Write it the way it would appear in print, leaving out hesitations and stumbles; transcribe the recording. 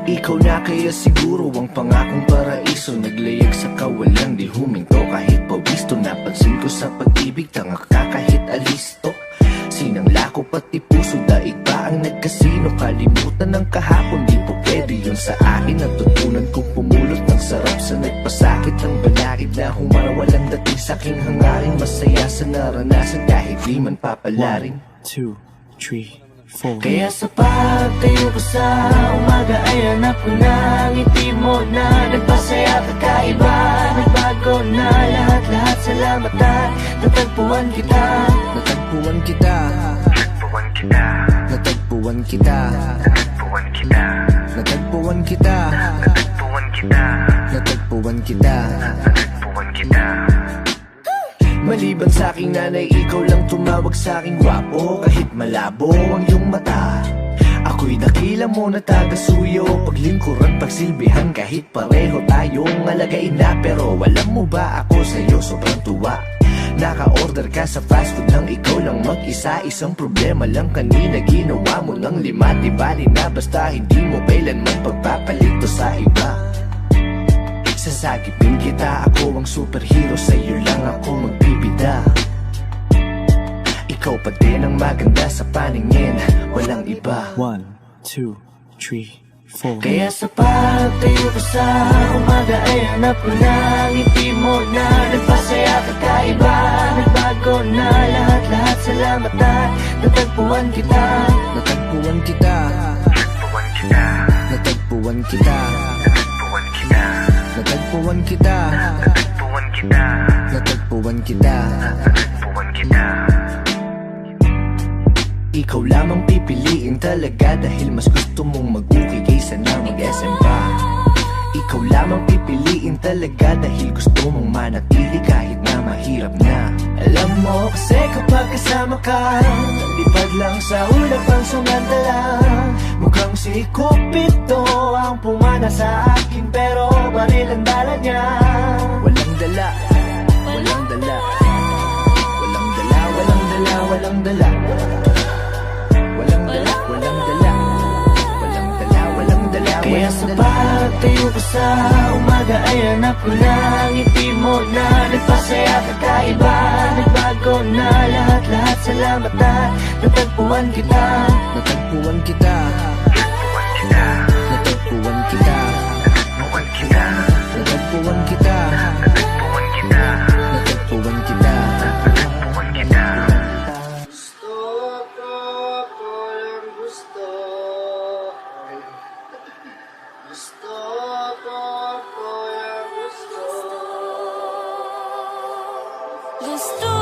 Ikaw na kaya siguro ang pangakong paraiso, naglayag sa kawalan, di huminto kahit pawisto. Napansin ko sa pag-ibig, tanga ka kahit alisto. Sinangla ko pati puso, daig ba ang nagkasino? Kalimutan ng kahapon, di po pwede yun sa akin. Natutunan kong pumulot ng sarap sa nagpasakit. Ang balakid na humarawalang dating sa'king hangarin. Masaya sa naranasan kahit di man papalarin. 1, 2, 3, 4. Kaya sa pagtayo ko sa umaga ay hanap ko na ngiti mo na nagpasaya kakaiba. Nagbago na lahat-lahat, salamat at natagpuan kita. Natagpuan kita. Natagpuan kita. Natagpuan kita. Natagpuan kita. Natagpuan kita. Natagpuan kita. Natagpuan kita. Natagpuan kita. Maliban sa aking nanay, ikaw lang tumawag sa aking gwapo. Kahit malabo ang iyong mata, ako'y dakila mo na taga-suyo. Paglingkuran, pagsilbihan, kahit pareho tayong alagain na. Pero alam mo ba ako sa'yo sobrang tuwa. Naka-order ka sa fast food nang ikaw lang mag-isa. Isang problema lang kanina, ginawa mo ng 5. Di bali na basta hindi mo kailanman pagpapalito sa iba. Sasagipin kita, ako ang superhero, sa'yo lang ako magbibida. Ikaw pa din ang maganda sa paningin, walang iba. 1, 2, 3, 4. Kaya sa pagtayo ko sa umaga ay hanap ko na ngiti mo na nagpasaya kakaiba. Nagbago na lahat-lahat, salamat at natagpuan kita. Natagpuan kita. Natagpuan kita. Natagpuan kita. Natagpuan kita. Natagpuan kita. Natagpuan kita. Natagpuan kita. Natagpuan kita. Ikaw lamang pipiliin talaga dahil mas gusto mong mag-uki kaysa na mag-SM pa. Ikaw lamang pipiliin talaga dahil gusto mong manatili kahit na mahirap na. Alam mo kasi kapag kasama ka, lipad lang sa ulap ang sumandala. Mukhang si Cupido ang pumana sa akin, pero baril ang dala niya. Walang dala, walang dala. Walang dala, walang dala, walang dala. Walang dala, walang dala. Walang dala, walang dala. Kaya sa pagtayo ko sa umaga ay hanap ko na ngiti mo na nagpasaya kakaiba. Nagbago na lahat-lahat, salamat at natagpuan kita. Natagpuan kita. Natagpuan kita. Natagpuan kita. Natagpuan kita. Natagpuan kita. Natagpuan kita. Natagpuan kita. Natagpuan kita. Gusto